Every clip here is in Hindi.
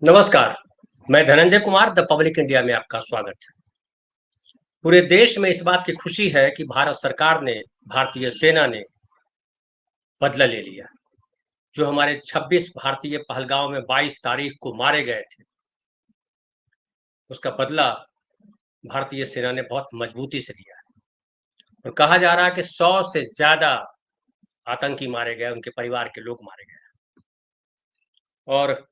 नमस्कार, मैं Dhananjay Kumar the public India में आपका स्वागत है। पूरे देश में इस बात की खुशी है कि भारत सरकार ने, भारतीय सेना ने बदला ले लिया। जो हमारे 26 भारतीय पहलगांव में 22 तारीख को मारे गए थे, उसका बदला भारतीय सेना ने बहुत मजबूती से लिया है। और कहा जा रहा है कि 100 से ज़्यादा आतंकी मारे गए, उनके परिवार के लोग मारे गए। और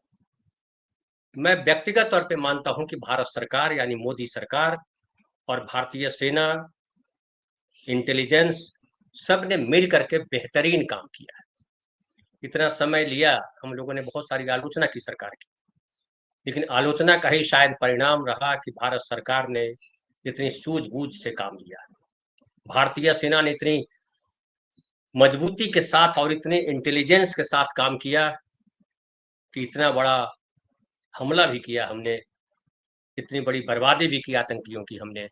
मैं व्यक्तिगत तौर पे मानता हूं कि भारत सरकार यानी मोदी सरकार और भारतीय सेना, इंटेलिजेंस सब ने मिल करके बेहतरीन काम किया है। इतना समय लिया, हम लोगों ने बहुत सारी आलोचना की सरकार की, लेकिन आलोचना का ही शायद परिणाम रहा कि भारत सरकार ने इतनी सूझबूझ से काम लिया। भारतीय सेना ने इतनी मजबूती के साथ और इतने इंटेलिजेंस के साथ काम किया कि इतना बड़ा हमला भी किया हमने, इतनी बड़ी बर्बादी भी की आतंकियों की हमने,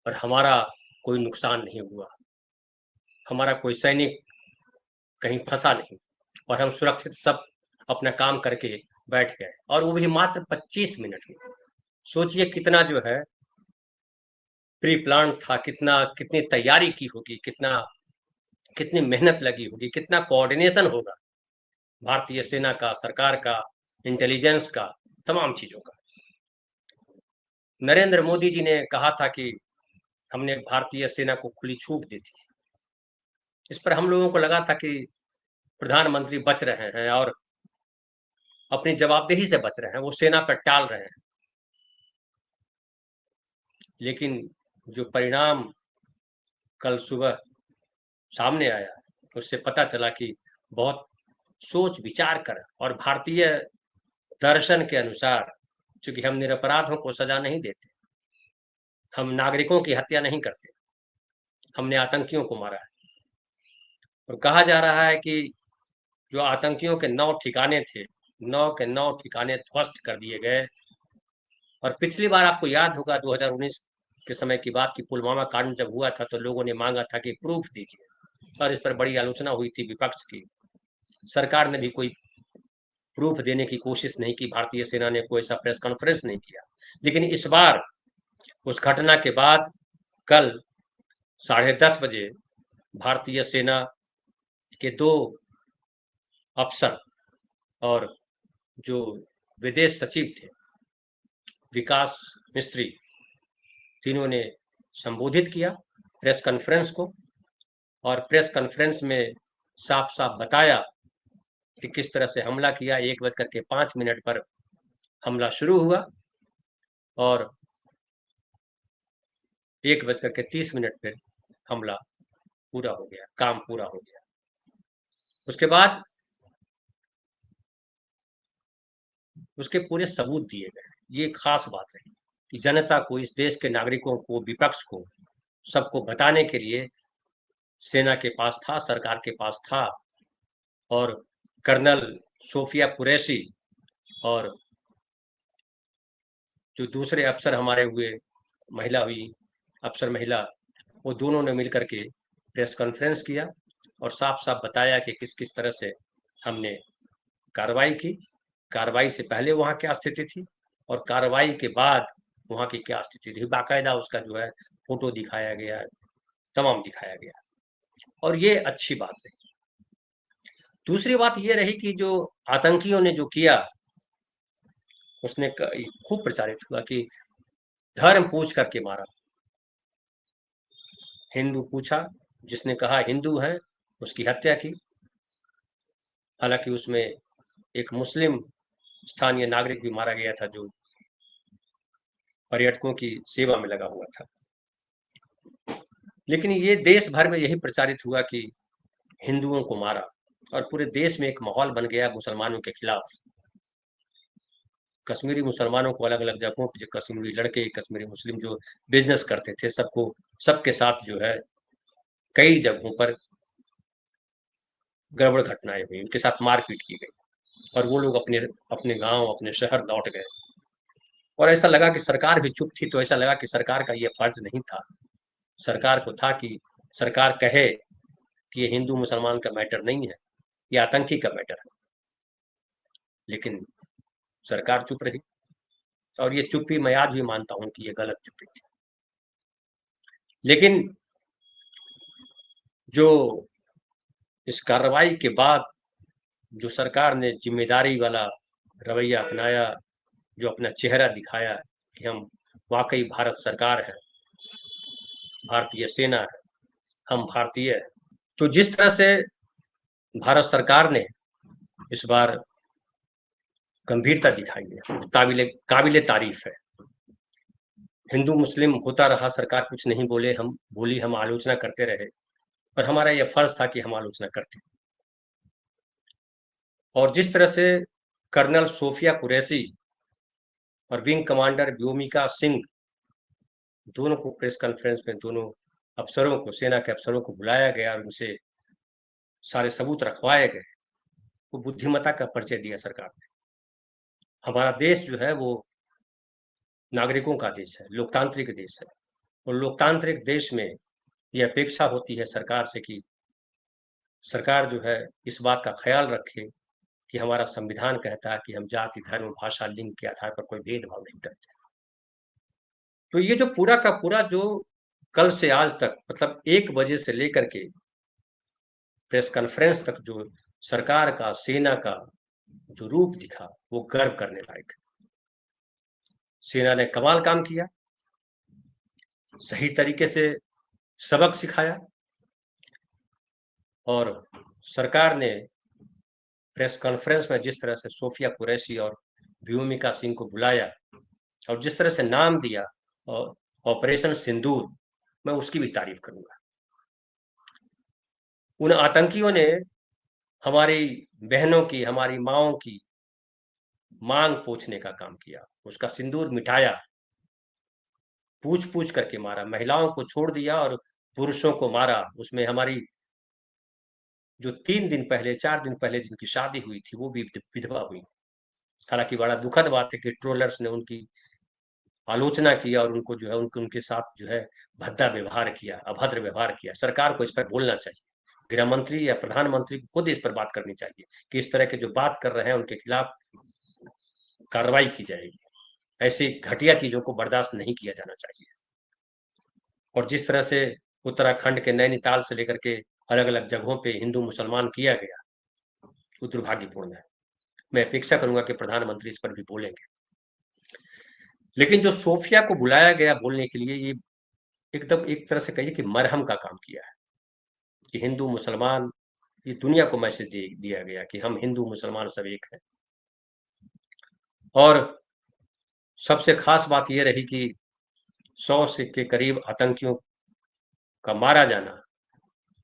और हमारा कोई नुकसान नहीं हुआ। हमारा कोई सैनिक कहीं फंसा नहीं और हम सुरक्षित सब अपना काम करके बैठ गए, और वो भी मात्र 25 मिनट में। सोचिए कितना जो है प्री प्लान था, कितनी तैयारी की होगी, कितनी मेहनत लगी होगी, कितना कोऑर्डिनेशन होगा भारतीय सेना का, सरकार का, इंटेलिजेंस का, तमाम चीजों का। नरेंद्र मोदी जी ने कहा था कि हमने भारतीय सेना को खुली छूट दी थी। इस पर हम लोगों को लगा था कि प्रधानमंत्री बच रहे हैं और अपनी जवाबदेही से बच रहे हैं, वो सेना पर टाल रहे हैं। लेकिन जो परिणाम कल सुबह सामने आया, उससे पता चला कि बहुत सोच विचार कर और भारतीय दर्शन के अनुसार, चूंकि हम निरपराधों को सजा नहीं देते, हम नागरिकों की हत्या नहीं करते, हमने आतंकियों को मारा है। और कहा जा रहा है कि जो आतंकियों के 9 ठिकाने थे, 9 के 9 ठिकाने ध्वस्त कर दिए गए। और पिछली बार आपको याद होगा 2019 के समय की बात, की पुलवामा कांड जब हुआ था तो लोगों ने मांगा था कि प्रूफ दीजिए, और इस पर बड़ी आलोचना हुई थी विपक्ष की। सरकार ने भी कोई प्रूफ देने की कोशिश नहीं की, भारतीय सेना ने कोई ऐसा प्रेस कॉन्फ्रेंस नहीं किया। लेकिन इस बार उस घटना के बाद कल 10:30 बजे भारतीय सेना के 2 अफसर और जो विदेश सचिव थे, विकास मिस्त्री, तीनों ने संबोधित किया प्रेस कॉन्फ्रेंस को। और प्रेस कॉन्फ्रेंस में साफ साफ बताया कि किस तरह से हमला किया। 1:05 पर हमला शुरू हुआ और 1:30 पर हमला पूरा हो गया, काम पूरा हो गया। उसके बाद उसके पूरे सबूत दिए गए। ये खास बात रही कि जनता को, इस देश के नागरिकों को, विपक्ष को, सबको बताने के लिए सेना के पास था, सरकार के पास था। और कर्नल सोफिया कुरैशी और जो दूसरे अफसर हमारे हुए, महिला हुई, अफसर महिला, वो दोनों ने मिलकर के प्रेस कॉन्फ्रेंस किया और साफ साफ बताया कि किस किस तरह से हमने कार्रवाई की, कार्रवाई से पहले वहाँ क्या स्थिति थी और कार्रवाई के बाद वहाँ की क्या स्थिति थी। बाकायदा उसका जो है फोटो दिखाया गया, तमाम दिखाया गया, और ये अच्छी बात रही। दूसरी बात ये रही कि जो आतंकियों ने जो किया, उसने खूब प्रचारित हुआ कि धर्म पूछ करके मारा। हिंदू पूछा, जिसने कहा हिंदू है उसकी हत्या की। हालांकि उसमें एक मुस्लिम स्थानीय नागरिक भी मारा गया था जो पर्यटकों की सेवा में लगा हुआ था। लेकिन ये देश भर में यही प्रचारित हुआ कि हिंदुओं को मारा, और पूरे देश में एक माहौल बन गया मुसलमानों के खिलाफ। कश्मीरी मुसलमानों को अलग अलग जगहों पर, जो कश्मीरी लड़के, कश्मीरी मुस्लिम जो बिजनेस करते थे, सबको, सबके साथ जो है कई जगहों पर गड़बड़ घटनाएं हुई, उनके साथ मारपीट की गई और वो लोग अपने अपने गांव, अपने शहर लौट गए। और ऐसा लगा कि सरकार भी चुप थी, तो ऐसा लगा कि सरकार का ये फर्ज नहीं था। सरकार को था कि सरकार कहे कि ये हिंदू मुसलमान का मैटर नहीं है, ये आतंकी का मैटर है। लेकिन सरकार चुप रही, और ये चुप्पी मैं आज भी मानता हूं कि ये गलत चुप्पी थी। लेकिन जो इस कार्रवाई के बाद जो सरकार ने जिम्मेदारी वाला रवैया अपनाया, जो अपना चेहरा दिखाया कि हम वाकई भारत सरकार है, भारतीय सेना है, हम भारतीय है, तो जिस तरह से भारत सरकार ने इस बार गंभीरता दिखाई है, काबिले काबिले तारीफ है। हिंदू मुस्लिम होता रहा, सरकार कुछ नहीं बोले, हम आलोचना करते रहे, पर हमारा यह फर्ज था कि हम आलोचना करते। और जिस तरह से कर्नल सोफिया कुरैशी और विंग कमांडर व्योमिका सिंह दोनों को प्रेस कॉन्फ्रेंस में, दोनों अफसरों को, सेना के अफसरों को बुलाया गया और उनसे सारे सबूत रखवाए गए, वो बुद्धिमत्ता का परिचय दिया सरकार ने। हमारा देश जो है वो नागरिकों का देश है, लोकतांत्रिक देश है, और लोकतांत्रिक देश में ये अपेक्षा होती है सरकार से कि सरकार जो है इस बात का ख्याल रखे कि हमारा संविधान कहता है कि हम जाति, धर्म, भाषा, लिंग के आधार पर कोई भेदभाव नहीं करते। तो ये जो पूरा का पूरा जो कल से आज तक, मतलब 1 बजे से लेकर के प्रेस कॉन्फ्रेंस तक जो सरकार का, सेना का जो रूप दिखा, वो गर्व करने लायक है। सेना ने कमाल काम किया, सही तरीके से सबक सिखाया, और सरकार ने प्रेस कॉन्फ्रेंस में जिस तरह से सोफिया कुरैशी और व्योमिका सिंह को बुलाया और जिस तरह से नाम दिया, और ऑपरेशन सिंदूर, मैं उसकी भी तारीफ करूंगा। उन आतंकियों ने हमारी बहनों की, हमारी माओं की मांग पोछने का काम किया, उसका सिंदूर मिटाया, पूछ पूछ करके मारा, महिलाओं को छोड़ दिया और पुरुषों को मारा। उसमें हमारी जो 3 दिन पहले, 4 दिन पहले जिनकी शादी हुई थी, वो भी विधवा हुई। हालांकि बड़ा दुखद बात है कि ट्रोलर्स ने उनकी आलोचना किया और उनको जो है उनके साथ जो है भद्दा व्यवहार किया, अभद्र व्यवहार किया। सरकार को इस पर बोलना चाहिए, गृह मंत्री या प्रधानमंत्री को खुद इस पर बात करनी चाहिए कि इस तरह के जो बात कर रहे हैं उनके खिलाफ कार्रवाई की जाएगी। ऐसी घटिया चीजों को बर्दाश्त नहीं किया जाना चाहिए। और जिस तरह से उत्तराखंड के नैनीताल से लेकर के अलग अलग जगहों पे हिंदू मुसलमान किया गया, वो दुर्भाग्यपूर्ण है। मैं अपेक्षा करूंगा कि प्रधानमंत्री इस पर भी बोलेंगे। लेकिन जो सोफिया को बुलाया गया बोलने के लिए, ये एकदम एक तरह से कहिए कि मरहम का काम किया है कि हिंदू मुसलमान, ये दुनिया को मैसेज दिया गया कि हम हिंदू मुसलमान सब एक हैं। और सबसे खास बात यह रही कि 100 से के करीब आतंकियों का मारा जाना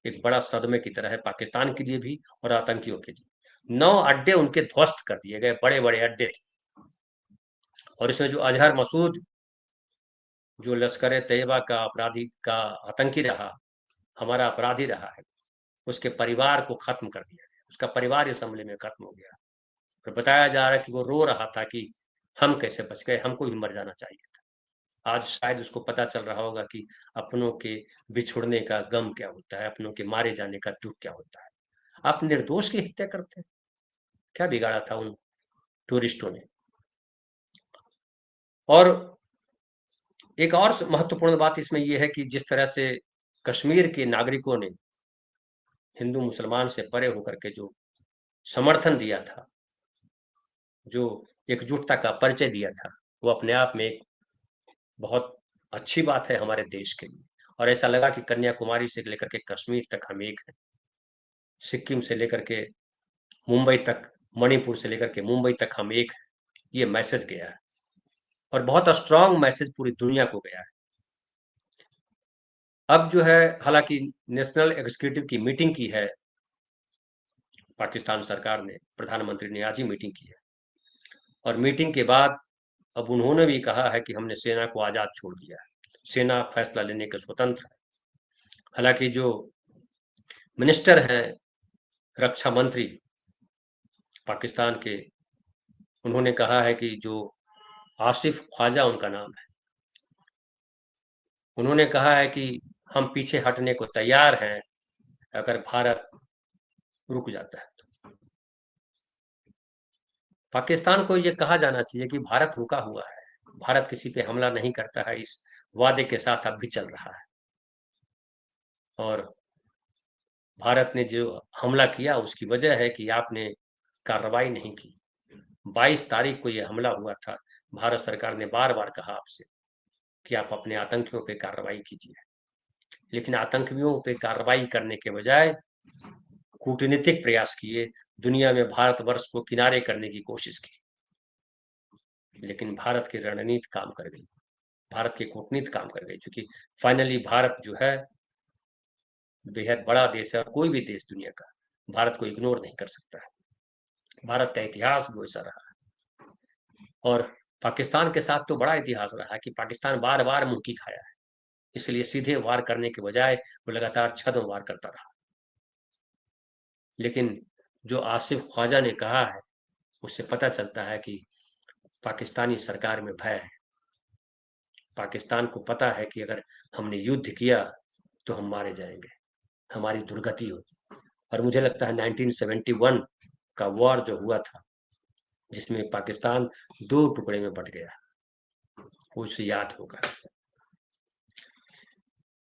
एक बड़ा सदमे की तरह है, पाकिस्तान के लिए भी और आतंकियों के लिए। 9 अड्डे उनके ध्वस्त कर दिए गए, बड़े बड़े अड्डे थे। और इसमें जो अजहर मसूद, जो लश्कर ए तैयबा का अपराधी का आतंकी रहा, हमारा अपराधी रहा है, उसके परिवार को खत्म कर दिया गया, उसका परिवार इस हमले में खत्म हो गया। फिर बताया जा रहा है कि वो रो रहा था कि हम कैसे बच गए, हमको भी मर जाना चाहिए था। आज शायद उसको पता चल रहा होगा कि अपनों के बिछुड़ने का गम क्या होता है, अपनों के मारे जाने का दुख क्या होता है। आप निर्दोष की हत्या करते हैं, क्या बिगाड़ा था उन टूरिस्टों ने। और एक और महत्वपूर्ण बात इसमें यह है कि जिस तरह से कश्मीर के नागरिकों ने हिंदू मुसलमान से परे होकर के जो समर्थन दिया था, जो एकजुटता का परिचय दिया था, वो अपने आप में एक बहुत अच्छी बात है हमारे देश के लिए। और ऐसा लगा कि कन्याकुमारी से लेकर के कश्मीर तक हम एक हैं, सिक्किम से लेकर के मुंबई तक, मणिपुर से लेकर के मुंबई तक हम एक हैं, ये मैसेज गया है। और बहुत स्ट्रांग मैसेज पूरी दुनिया को गया है। अब जो है, हालांकि नेशनल एग्जीक्यूटिव की मीटिंग की है पाकिस्तान सरकार ने, प्रधानमंत्री ने आज ही मीटिंग की है, और मीटिंग के बाद अब उन्होंने भी कहा है कि हमने सेना को आजाद छोड़ दिया है, सेना फैसला लेने के स्वतंत्र है। हालांकि जो मिनिस्टर हैं, रक्षा मंत्री पाकिस्तान के, उन्होंने कहा है कि जो आसिफ ख्वाजा उनका नाम है, उन्होंने कहा है कि हम पीछे हटने को तैयार हैं अगर भारत रुक जाता है। पाकिस्तान को ये कहा जाना चाहिए कि भारत रुका हुआ है, भारत किसी पे हमला नहीं करता है, इस वादे के साथ अब भी चल रहा है। और भारत ने जो हमला किया उसकी वजह है कि आपने कार्रवाई नहीं की। 22 तारीख को यह हमला हुआ था। भारत सरकार ने बार-बार कहा आपसे कि आप अपने आतंकियों पे कार्रवाई कीजिए, लेकिन आतंकियों पे कार्रवाई करने के बजाय कूटनीतिक प्रयास किए, दुनिया में भारतवर्ष को किनारे करने की कोशिश की। लेकिन भारत की रणनीति काम कर गई, भारत की कूटनीति काम कर गई, क्योंकि फाइनली भारत जो है बेहद बड़ा देश है और कोई भी देश दुनिया का भारत को इग्नोर नहीं कर सकता है। भारत का इतिहास भी वैसा रहा है। और पाकिस्तान के साथ तो बड़ा इतिहास रहा है कि पाकिस्तान बार-बार मुँह खाया है, इसलिए सीधे वार करने के बजाय वो लगातार छद्म वार करता रहा। लेकिन जो आसिफ ख्वाजा ने कहा है, उससे पता चलता है कि पाकिस्तानी सरकार में भय है। पाकिस्तान को पता है कि अगर हमने युद्ध किया तो हम मारे जाएंगे, हमारी दुर्गति होगी। और मुझे लगता है 1971 का वॉर जो हुआ था, जिसमें पाकिस्तान 2 टुकड़े में बँट गया, वो उसे याद होगा।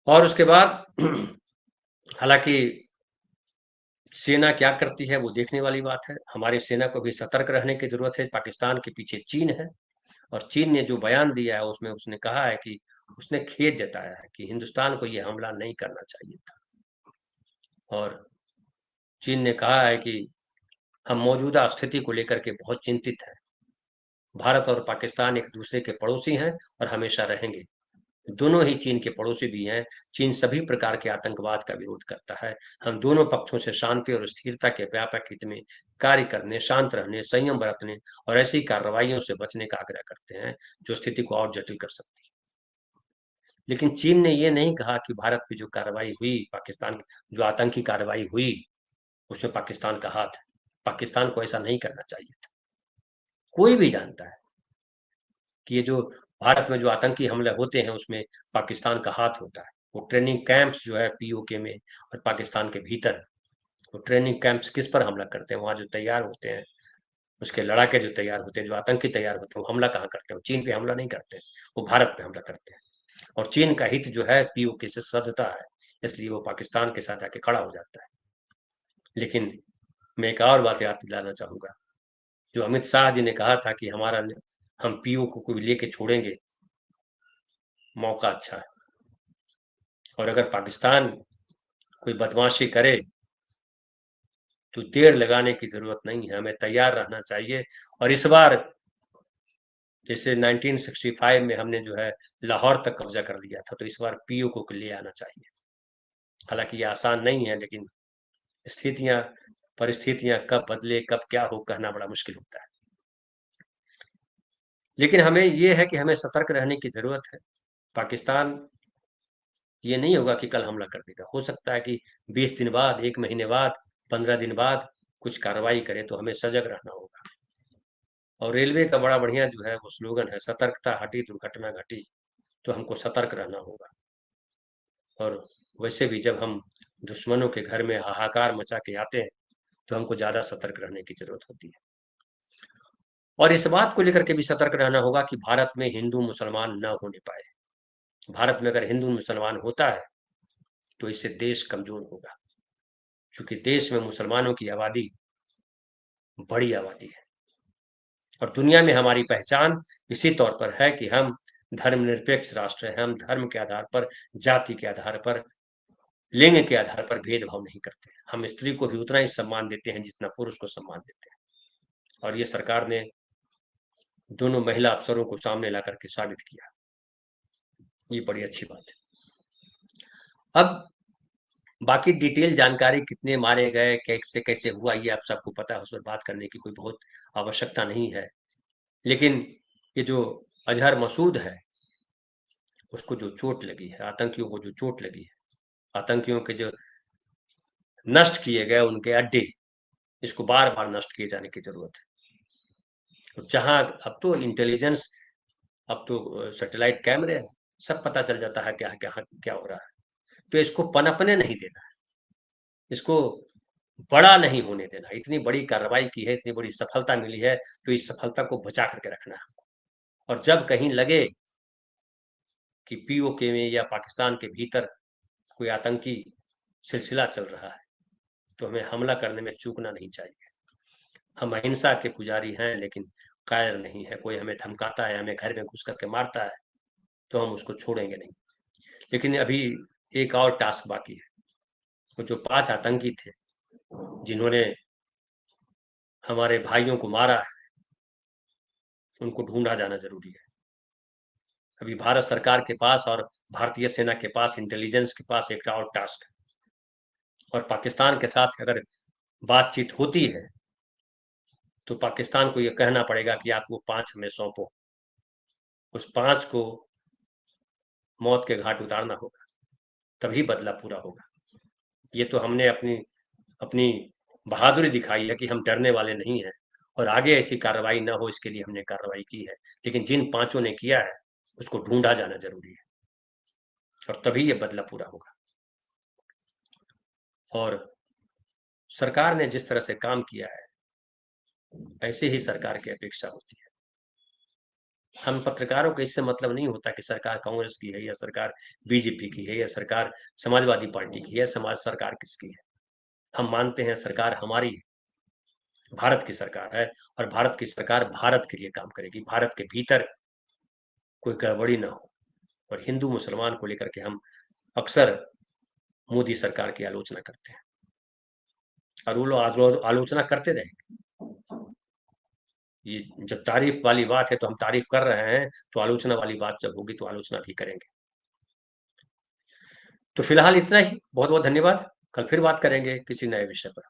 और उसके बाद हालाँकि सेना क्या करती है वो देखने वाली बात है। हमारी सेना को भी सतर्क रहने की ज़रूरत है। पाकिस्तान के पीछे चीन है और चीन ने जो बयान दिया है उसमें उसने कहा है कि उसने खेद जताया है कि हिंदुस्तान को ये हमला नहीं करना चाहिए था। और चीन ने कहा है कि हम मौजूदा स्थिति को लेकर के बहुत चिंतित हैं। भारत और पाकिस्तान एक दूसरे के पड़ोसी हैं और हमेशा रहेंगे। दोनों ही चीन के पड़ोसी भी हैं। चीन सभी प्रकार के आतंकवाद का विरोध करता है। हम दोनों पक्षों से शांति और स्थिरता के व्यापक हित में कार्य करने, शांत रहने, संयम बरतने और ऐसी कार्रवाइयों से बचने का आग्रह करते हैं, जो स्थिति को और जटिल कर सकती है। लेकिन चीन ने ये नहीं कहा कि भारत पे जो कार्रवाई हुई, पाकिस्तान जो आतंकी कार्रवाई हुई, उसमें पाकिस्तान का हाथ है। पाकिस्तान को ऐसा नहीं करना चाहिए था। कोई भी जानता है कि ये जो भारत में जो आतंकी हमले होते हैं उसमें पाकिस्तान का हाथ होता है। वो ट्रेनिंग कैंप्स जो है पीओके में और पाकिस्तान के भीतर, वो ट्रेनिंग कैंप्स किस पर हमला करते हैं? वहाँ जो तैयार होते हैं, उसके लड़ाके जो तैयार होते हैं, जो आतंकी तैयार होते हैं, वो हमला कहाँ करते हैं? वो चीन पे हमला नहीं करते हैं, वो भारत पे हमला करते हैं। और चीन का हित जो है पीओके से सधता है, इसलिए वो पाकिस्तान के साथ आके खड़ा हो जाता है। लेकिन मैं एक और बात याद दिलाना चाहूँगा, जो अमित शाह जी ने कहा था कि हम पीओके को भी लेके छोड़ेंगे, मौका अच्छा है। और अगर पाकिस्तान कोई बदमाशी करे तो देर लगाने की जरूरत नहीं है, हमें तैयार रहना चाहिए। और इस बार जैसे 1965 में हमने जो है लाहौर तक कब्जा कर लिया था, तो इस बार पीओ को ले आना चाहिए। हालांकि ये आसान नहीं है, लेकिन स्थितियां परिस्थितियां कब बदले कब क्या हो कहना बड़ा मुश्किल होता है। लेकिन हमें ये है कि हमें सतर्क रहने की जरूरत है। पाकिस्तान ये नहीं होगा कि कल हमला कर देगा। हो सकता है कि 20 दिन बाद, 1 महीने बाद, 15 दिन बाद कुछ कार्रवाई करे, तो हमें सजग रहना होगा। और रेलवे का बड़ा बढ़िया जो है वो स्लोगन है, सतर्कता हटी दुर्घटना घटी। तो हमको सतर्क रहना होगा। और वैसे भी जब हम दुश्मनों के घर में हाहाकार मचा के आते हैं, तो हमको ज़्यादा सतर्क रहने की ज़रूरत होती है। और इस बात को लेकर के भी सतर्क रहना होगा कि भारत में हिंदू मुसलमान ना होने पाए। भारत में अगर हिंदू मुसलमान होता है, तो इससे देश कमज़ोर होगा, क्योंकि देश में मुसलमानों की आबादी बड़ी आबादी है। और दुनिया में हमारी पहचान इसी तौर पर है कि हम धर्मनिरपेक्ष राष्ट्र हैं। हम धर्म के आधार पर, जाति के आधार पर, लिंग के आधार पर भेदभाव नहीं करते। हम स्त्री को भी उतना ही सम्मान देते हैं जितना पुरुष को सम्मान देते हैं। और ये सरकार ने दोनों महिला अफसरों को सामने ला करके साबित किया। ये बड़ी अच्छी बात है। अब बाकी डिटेल जानकारी कितने मारे गए, कैसे कैसे हुआ, ये आप सबको पता है, उस पर बात करने की कोई बहुत आवश्यकता नहीं है। लेकिन ये जो अजहर मसूद है, उसको जो चोट लगी है, आतंकियों को जो चोट लगी है, आतंकियों के जो नष्ट किए गए उनके अड्डे, इसको बार बार नष्ट किए जाने की जरूरत है। जहां अब तो इंटेलिजेंस, अब तो सैटेलाइट कैमरे हैं, सब पता चल जाता है क्या क्या क्या हो रहा है। तो इसको पनपने नहीं देना है। इसको बड़ा नहीं होने देना। इतनी बड़ी कार्रवाई की है, इतनी बड़ी सफलता मिली है, तो इस सफलता को बचा करके रखना है हमको। और जब कहीं लगे कि पीओके में या पाकिस्तान के भीतर कोई आतंकी सिलसिला चल रहा है, तो हमें हमला करने में चूकना नहीं चाहिए। हम अहिंसा के पुजारी हैं, लेकिन कायर नहीं है। कोई हमें धमकाता है, हमें घर में घुस करके मारता है, तो हम उसको छोड़ेंगे नहीं। लेकिन अभी एक और टास्क बाकी है। वो जो 5 आतंकी थे, जिन्होंने हमारे भाइयों को मारा है, उनको ढूंढा जाना जरूरी है। अभी भारत सरकार के पास और भारतीय सेना के पास, इंटेलिजेंस के पास एक और टास्क है। और पाकिस्तान के साथ अगर बातचीत होती है, तो पाकिस्तान को यह कहना पड़ेगा कि आप वो 5 हमें सौंपो। उस 5 को मौत के घाट उतारना होगा, तभी बदला पूरा होगा। ये तो हमने अपनी अपनी बहादुरी दिखाई है कि हम डरने वाले नहीं हैं, और आगे ऐसी कार्रवाई ना हो, इसके लिए हमने कार्रवाई की है। लेकिन जिन 5 ने किया है, उसको ढूंढा जाना जरूरी है, और तभी ये बदला पूरा होगा। और सरकार ने जिस तरह से काम किया है, ऐसे ही सरकार की अपेक्षा होती है। हम पत्रकारों को इससे मतलब नहीं होता कि सरकार कांग्रेस की है, या सरकार बीजेपी की है, या सरकार समाजवादी पार्टी की है, समाज सरकार किसकी है। हम मानते हैं सरकार हमारी है, भारत की सरकार है, और भारत की सरकार भारत के लिए काम करेगी। भारत के भीतर कोई गड़बड़ी ना हो। और हिंदू मुसलमान को लेकर के हम अक्सर मोदी सरकार की आलोचना करते हैं, और वो लोग आलोचना करते रहेंगे। ये जब तारीफ वाली बात है तो हम तारीफ कर रहे हैं, तो आलोचना वाली बात जब होगी तो आलोचना भी करेंगे। तो फिलहाल इतना ही। बहुत बहुत धन्यवाद। कल फिर बात करेंगे किसी नए विषय पर।